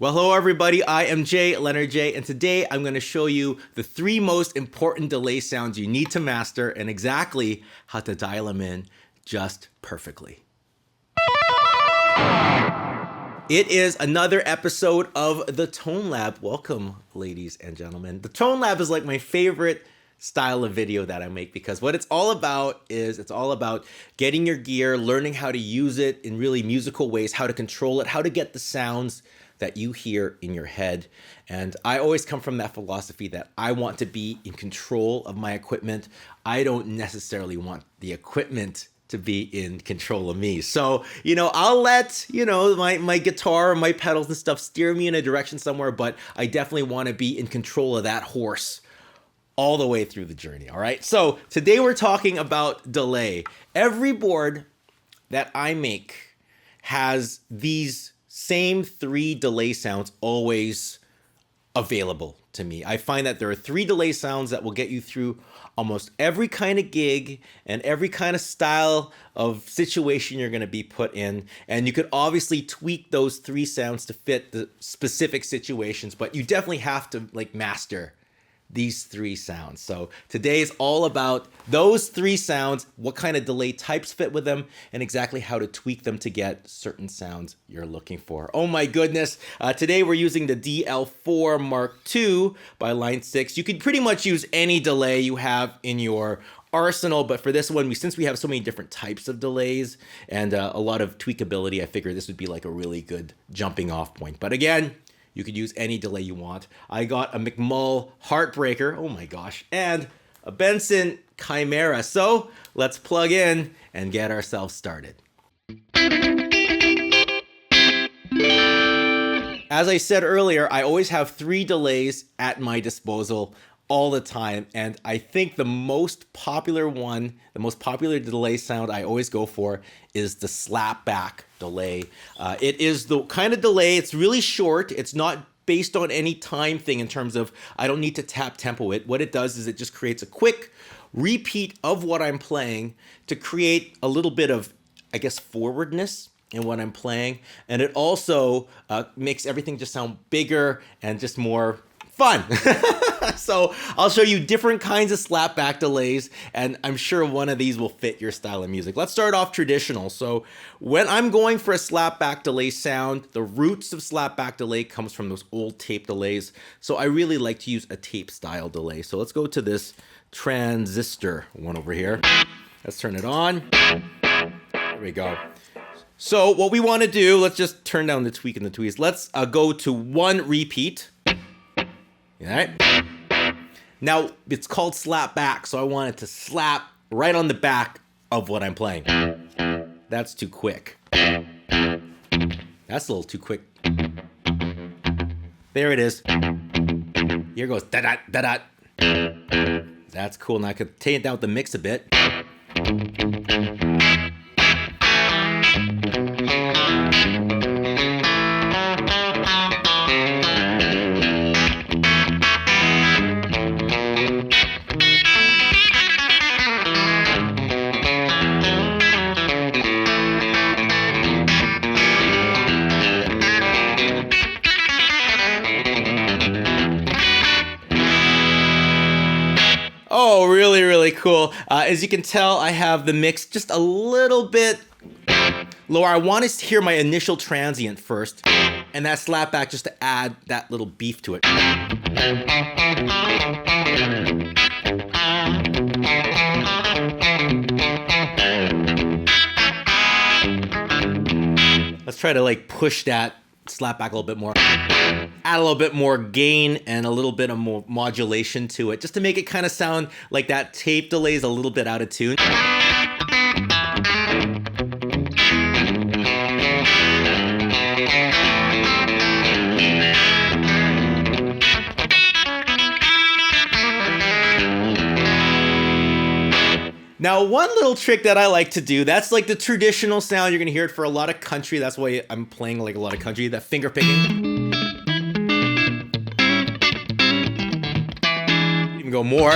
Well, hello everybody, I am JayLeonardJ, and today I'm going to show you the 3 most important delay sounds you need to master and exactly how to dial them in just perfectly. It is another episode of the Tone Lab. Welcome, ladies and gentlemen. The Tone Lab is like my favorite style of video that I make because what it's all about is it's all about getting your gear, learning how to use it in really musical ways, how to control it, how to get the sounds that you hear in your head. And I always come from that philosophy that I want to be in control of my equipment. I don't necessarily want the equipment to be in control of me. So, I'll let, my guitar, my pedals and stuff steer me in a direction somewhere, but I definitely want to be in control of that horse all the way through the journey. All right. So today we're talking about delay. Every board that I make has these same 3 delay sounds always available to me. I find that there are 3 delay sounds that will get you through almost every kind of gig and every kind of style of situation you're going to be put in. And you could obviously tweak those 3 sounds to fit the specific situations, but you definitely have to master these 3 sounds. So today is all about those 3 sounds, what kind of delay types fit with them, and exactly how to tweak them to get certain sounds you're looking for. Oh my goodness. Today we're using the DL4 Mark II by Line 6. You could pretty much use any delay you have in your arsenal, but for this one, since we have so many different types of delays and a lot of tweakability, I figured this would be like a really good jumping off point. But again, you could use any delay you want. I got a McMull Heartbreaker, oh my gosh, and a Benson Chimera. So let's plug in and get ourselves started. As I said earlier, I always have 3 delays at my disposal all the time. And I think the most popular one, the most popular delay sound I always go for is the slapback delay. It is the kind of delay, it's really short. It's not based on any time thing in terms of I don't need to tap tempo it. What it does is it just creates a quick repeat of what I'm playing to create a little bit of, forwardness in what I'm playing. And it also makes everything just sound bigger and just more fun. So I'll show you different kinds of slapback delays, and I'm sure one of these will fit your style of music. Let's start off traditional. So when I'm going for a slapback delay sound, the roots of slapback delay comes from those old tape delays. So I really like to use a tape style delay. So let's go to this transistor one over here. Let's turn it on. There we go. So what we want to do, let's just turn down the tweak and the tweeze. Let's go to 1 repeat. All right. Now it's called slap back, so I want it to slap right on the back of what I'm playing. That's too quick. That's a little too quick. There it is. Here goes da-da, da-da. That's cool. Now I could take it down with the mix a bit. Oh, really, really cool. As you can tell, I have the mix just a little bit lower. I want to hear my initial transient first, and that slapback just to add that little beef to it. Let's try to push that slapback a little bit more. Add a little bit more gain and a little bit of more modulation to it, just to make it kind of sound like that tape delay is a little bit out of tune. Now, one little trick that I like to do, that's like the traditional sound. You're going to hear it for a lot of country. That's why I'm playing like a lot of country, that finger picking. You can go more.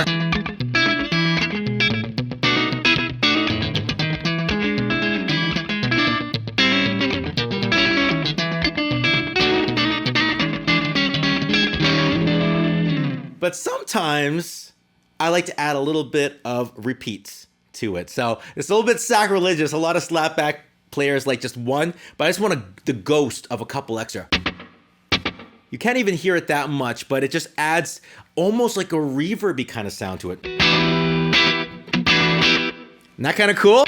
But sometimes I like to add a little bit of repeats to it. So it's a little bit sacrilegious. A lot of slapback players like just one, but I just want the ghost of a couple extra. You can't even hear it that much, but it just adds almost like a reverby kind of sound to it. Isn't that kind of cool?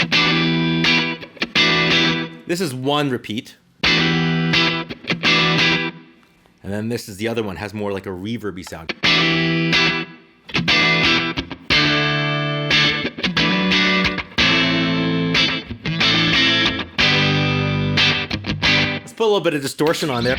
This is one repeat. And then this is the other one, has more like a reverby sound. Let's put a little bit of distortion on there.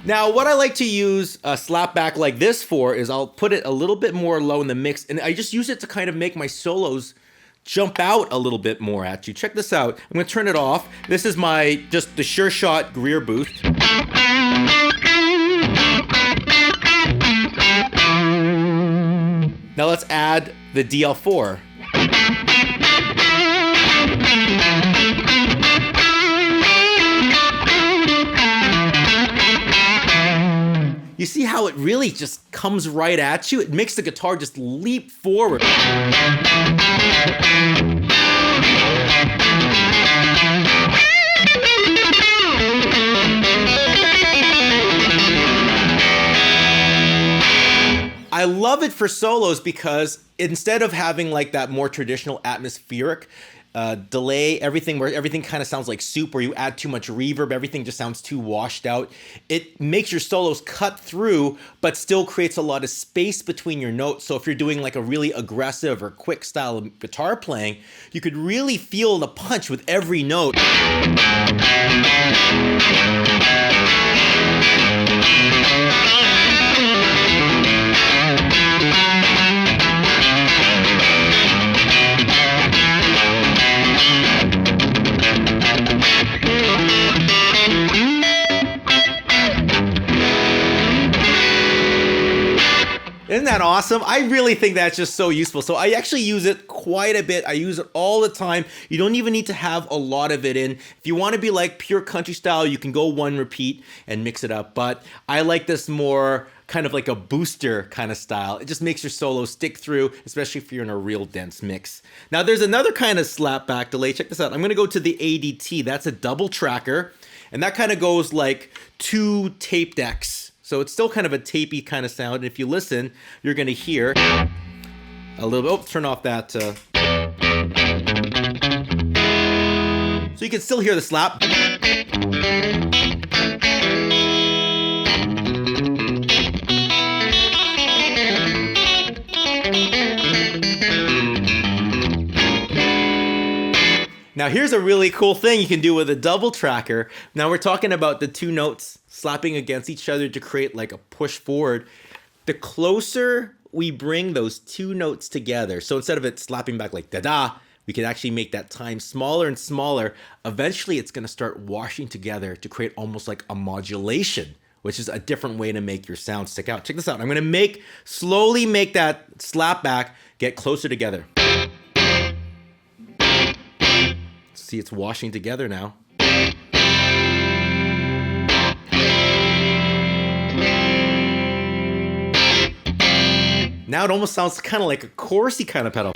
Now, what I like to use a slapback like this for is I'll put it a little bit more low in the mix, and I just use it to kind of make my solos jump out a little bit more at you. Check this out. I'm gonna turn it off. This is my, just the Sure Shot Greer boost. Now let's add the DL4. You see how it really just comes right at you? It makes the guitar just leap forward. I love it for solos because instead of having like that more traditional atmospheric delay, everything where everything kind of sounds like soup, where you add too much reverb, everything just sounds too washed out. It makes your solos cut through, but still creates a lot of space between your notes. So if you're doing like a really aggressive or quick style of guitar playing, you could really feel the punch with every note. Isn't that awesome? I really think that's just so useful. So I actually use it quite a bit. I use it all the time. You don't even need to have a lot of it in. If you want to be like pure country style, you can go one repeat and mix it up. But I like this more kind of like a booster kind of style. It just makes your solo stick through, especially if you're in a real dense mix. Now there's another kind of slapback delay. Check this out. I'm going to go to the ADT. That's a double tracker. And that kind of goes like 2 tape decks. So it's still kind of a tapey kind of sound. And if you listen, you're going to hear a little bit. Oh, turn off that. So you can still hear the slap. Now here's a really cool thing you can do with a double tracker. Now we're talking about the 2 notes slapping against each other to create like a push forward. The closer we bring those 2 notes together, so instead of it slapping back like da-da, we can actually make that time smaller and smaller. Eventually it's gonna start washing together to create almost like a modulation, which is a different way to make your sound stick out. Check this out. I'm gonna slowly make that slap back get closer together. See, it's washing together now. Now it almost sounds kind of like a chorusy kind of pedal.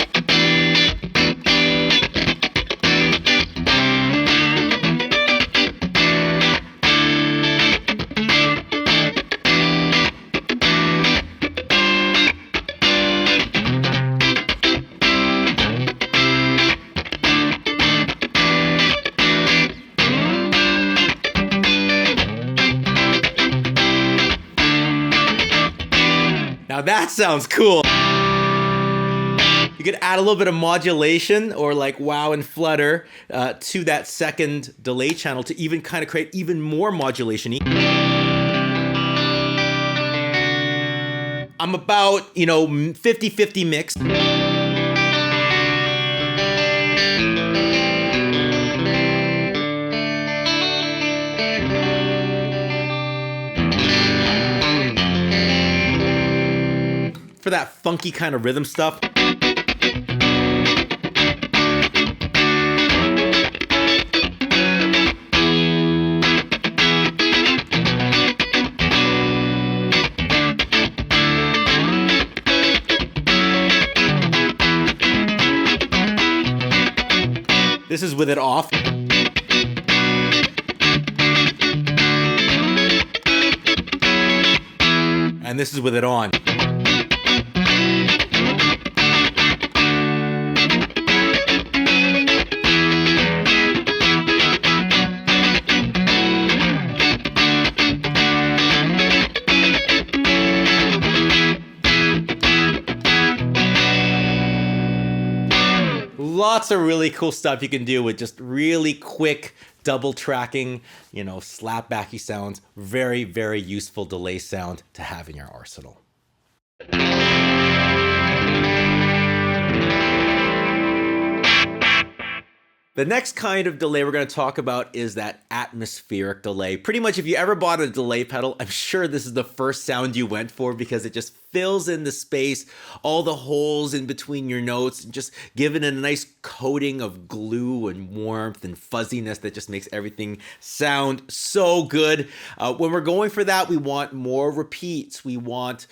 Now that sounds cool. You could add a little bit of modulation or like wow and flutter to that second delay channel to even kind of create even more modulation. I'm about, 50-50 mix. for that funky kind of rhythm stuff. This is with it off. And this is with it on. Lots of really cool stuff you can do with just really quick double tracking, you know, slapbacky sounds. Very, very useful delay sound to have in your arsenal. The next kind of delay we're going to talk about is that atmospheric delay. Pretty much if you ever bought a delay pedal, I'm sure this is the first sound you went for because it just fills in the space, all the holes in between your notes, and just giving it a nice coating of glue and warmth and fuzziness that just makes everything sound so good. When we're going for that, we want more repeats. We want,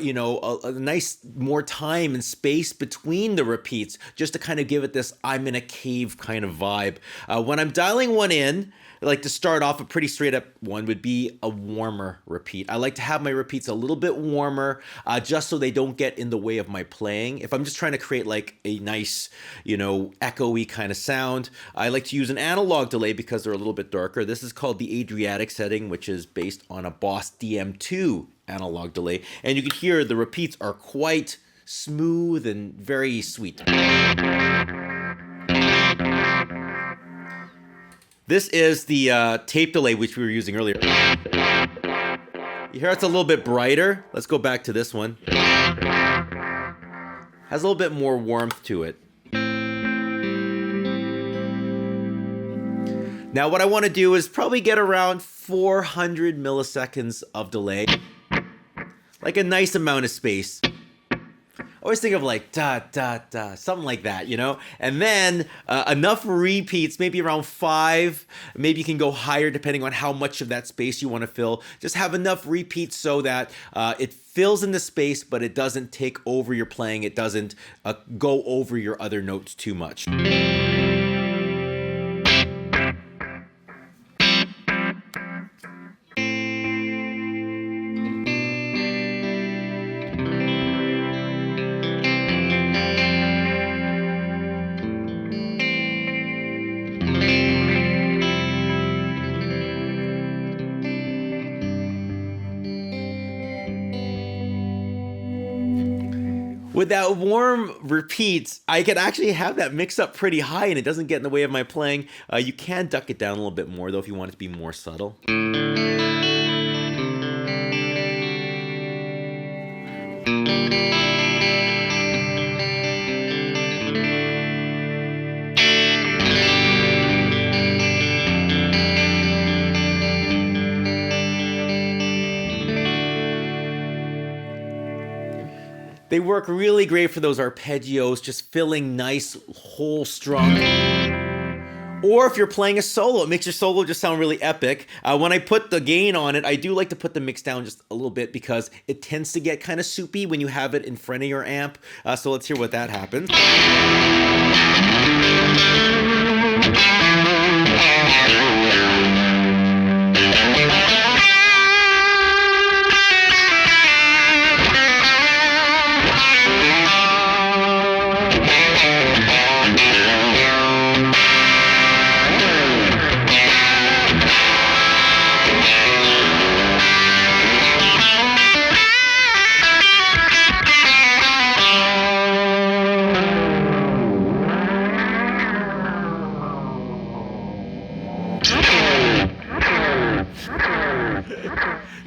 you know, a nice more time and space between the repeats just to kind of give it this I'm in a cave kind of vibe. When I'm dialing one in, I like to start off a pretty straight up one would be a warmer repeat. I like to have my repeats a little bit warmer just so they don't get in the way of my playing. If I'm just trying to create like a nice, you know, echoey kind of sound, I like to use an analog delay because they're a little bit darker. This is called the Adriatic setting, which is based on a Boss DM2 analog delay. And you can hear the repeats are quite smooth and very sweet. This is the tape delay, which we were using earlier. You hear it's a little bit brighter. Let's go back to this one. Has a little bit more warmth to it. Now what I want to do is probably get around 400 milliseconds of delay. Like a nice amount of space. I always think of like da da da, something like that, you know? And then enough repeats, maybe around 5. Maybe you can go higher depending on how much of that space you want to fill. Just have enough repeats so that it fills in the space, but it doesn't take over your playing. It doesn't go over your other notes too much. With that warm repeats, I can actually have that mix up pretty high and it doesn't get in the way of my playing. You can duck it down a little bit more though if you want it to be more subtle. They work really great for those arpeggios, just filling nice whole strum. Or if you're playing a solo, it makes your solo just sound really epic. When I put the gain on it, I do like to put the mix down just a little bit because it tends to get kind of soupy when you have it in front of your amp. So let's hear what that happens.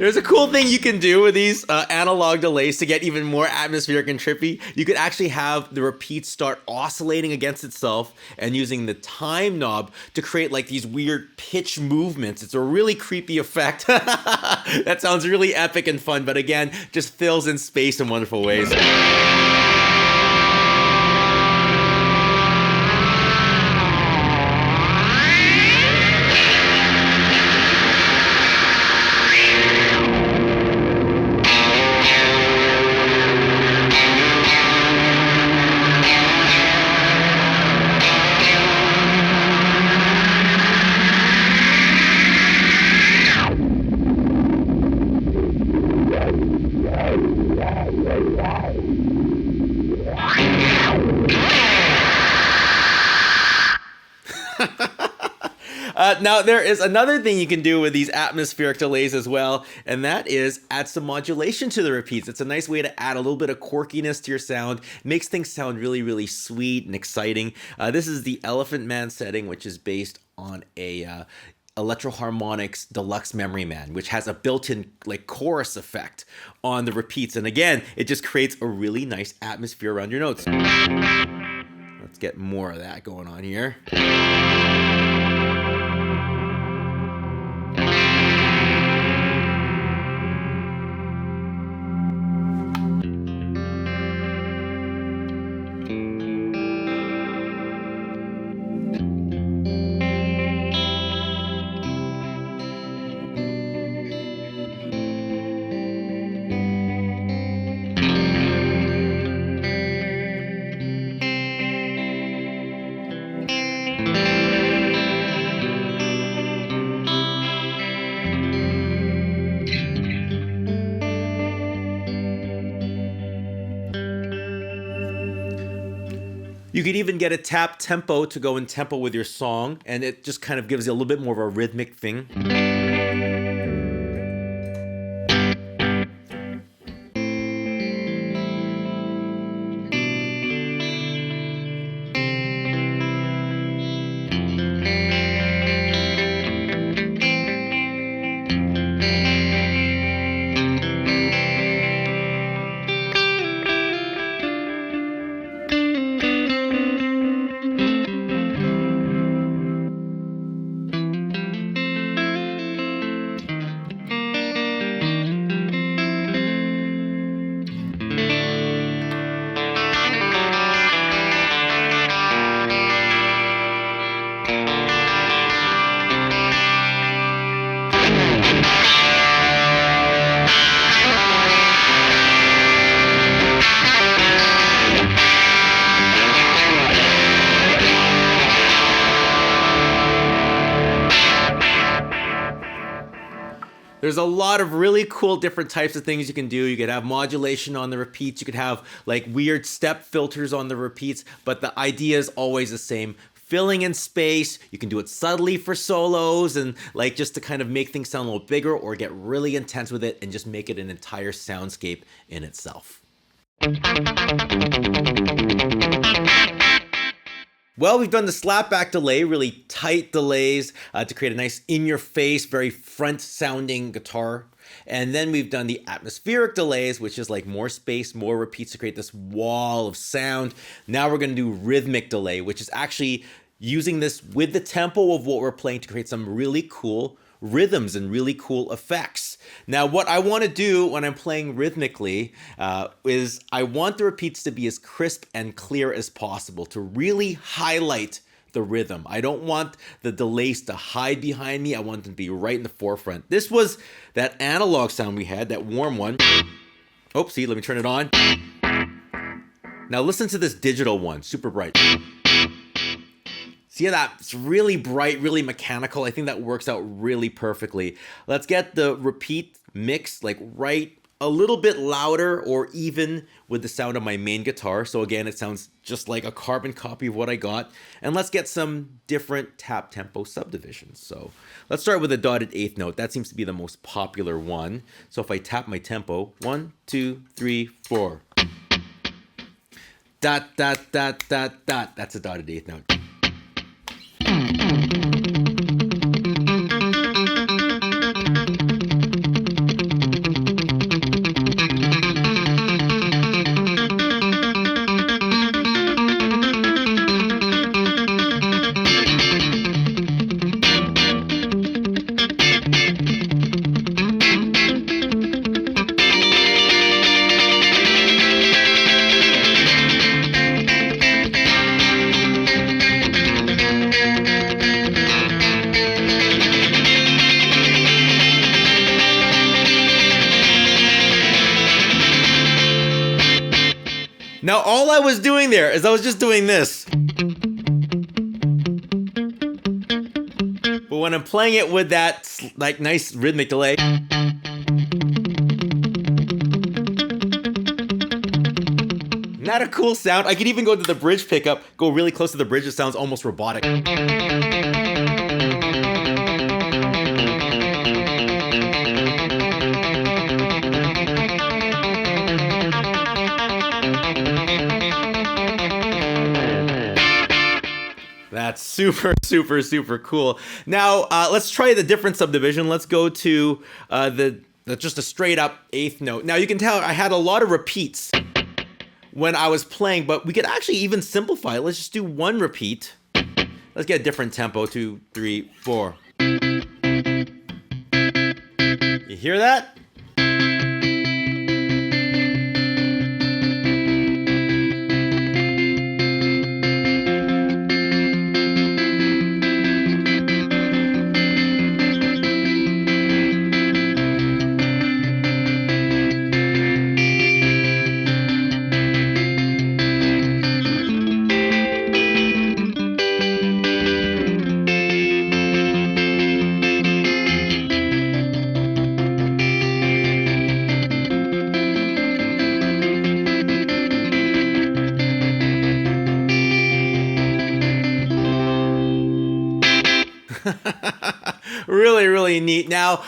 There's a cool thing you can do with these analog delays to get even more atmospheric and trippy. You could actually have the repeat start oscillating against itself and using the time knob to create like these weird pitch movements. It's a really creepy effect. That sounds really epic and fun, but again, just fills in space in wonderful ways. Now, there is another thing you can do with these atmospheric delays as well, and that is add some modulation to the repeats. It's a nice way to add a little bit of quirkiness to your sound. Makes things sound really, really sweet and exciting. This is the Elephant Man setting, which is based on a Electro-Harmonix Deluxe Memory Man, which has a built-in like chorus effect on the repeats. And again, it just creates a really nice atmosphere around your notes. Let's get more of that going on here. You could even get a tap tempo to go in tempo with your song, and it just kind of gives you a little bit more of a rhythmic thing. There's a lot of really cool different types of things you can do. You could have modulation on the repeats. You could have like weird step filters on the repeats, but the idea is always the same. Filling in space. You can do it subtly for solos and like just to kind of make things sound a little bigger, or get really intense with it and just make it an entire soundscape in itself. Well, we've done the slapback delay, really tight delays to create a nice in-your-face, very front-sounding guitar. And then we've done the atmospheric delays, which is like more space, more repeats to create this wall of sound. Now we're going to do rhythmic delay, which is actually using this with the tempo of what we're playing to create some really cool rhythms and really cool effects. Now, what I want to do when I'm playing rhythmically is I want the repeats to be as crisp and clear as possible to really highlight the rhythm. I don't want the delays to hide behind me. I want them to be right in the forefront. This was that analog sound we had, that warm one. Oh, see, let me turn it on. Now listen to this digital one, super bright. See that? It's really bright, really mechanical. I think that works out really perfectly. Let's get the repeat mix like right a little bit louder or even with the sound of my main guitar. So again, it sounds just like a carbon copy of what I got. And let's get some different tap tempo subdivisions. So let's start with a dotted eighth note. That seems to be the most popular one. So if I tap my tempo, 1, 2, 3, 4. Dot, dot, dot, dot, dot. That's a dotted eighth note. all I was doing there is I was just doing this. But when I'm playing it with that like nice rhythmic delay, not a cool sound. I could even go to the bridge pickup, go really close to the bridge. It sounds almost robotic. That's super, super, super cool. Now, let's try the different subdivision. Let's go to just a straight up eighth note. Now, you can tell I had a lot of repeats when I was playing, but we could actually even simplify it. Let's just do one repeat. Let's get a different tempo, 2, 3, 4. You hear that? Really, really neat. Now,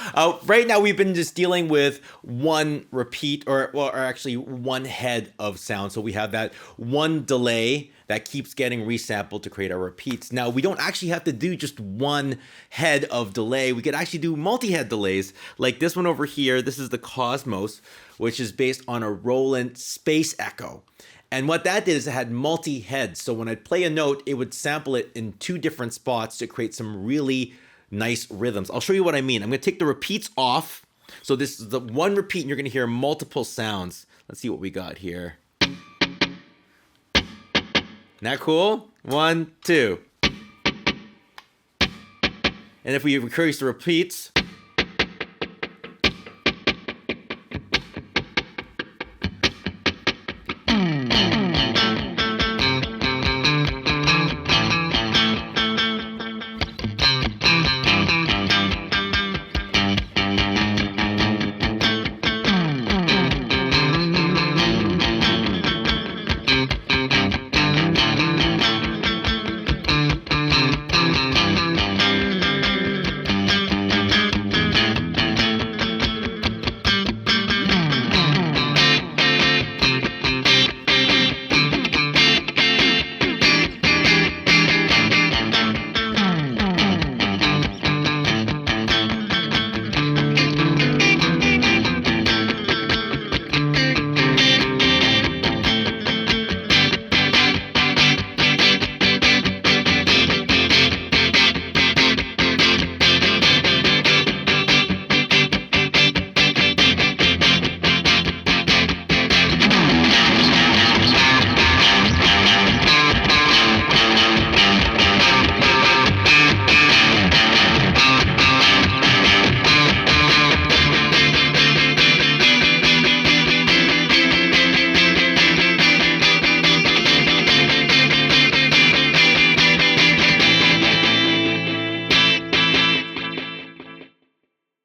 right now we've been just dealing with one repeat or actually one head of sound. So we have that one delay that keeps getting resampled to create our repeats. Now, we don't actually have to do just one head of delay. We could actually do multi-head delays like this one over here. This is the Cosmos, which is based on a Roland Space Echo. And what that did is it had multi-heads. So when I'd play a note, it would sample it in 2 different spots to create some really nice rhythms. I'll show you what I mean. I'm going to take the repeats off. So this is the one repeat and you're going to hear multiple sounds. Let's see what we got here. Isn't that cool? 1, 2. And if we increase the repeats,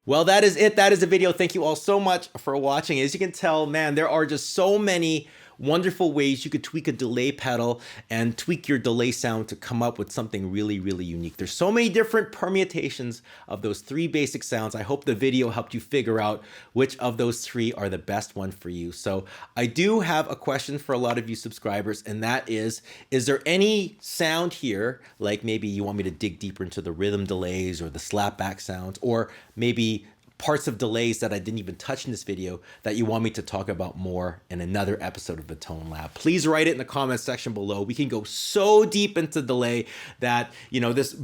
well, that is it. That is the video. Thank you all so much for watching. As you can tell, man, there are just so many wonderful ways you could tweak a delay pedal and tweak your delay sound to come up with something really, really unique. There's so many different permutations of those 3 basic sounds. I hope the video helped you figure out which of those 3 are the best one for you. So I do have a question for a lot of you subscribers, and that is there any sound here, like maybe you want me to dig deeper into the rhythm delays or the slapback sounds, or maybe parts of delays that I didn't even touch in this video that you want me to talk about more in another episode of the Tone Lab? Please write it in the comments section below. We can go so deep into delay that, you know, this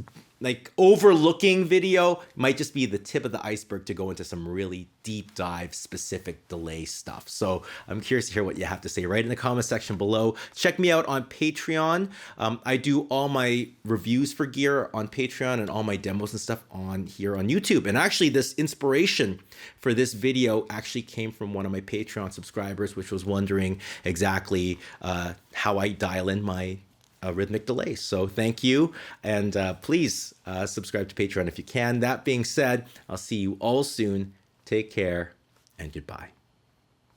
like overlooking video might just be the tip of the iceberg to go into some really deep dive specific delay stuff. So I'm curious to hear what you have to say right in the comment section below. Check me out on Patreon. I do all my reviews for gear on Patreon and all my demos and stuff on here on YouTube. And actually this inspiration for this video actually came from one of my Patreon subscribers, which was wondering exactly how I dial in my Rhythmic Delays. So thank you, and please subscribe to Patreon if you can. That being said, I'll see you all soon. Take care, and goodbye.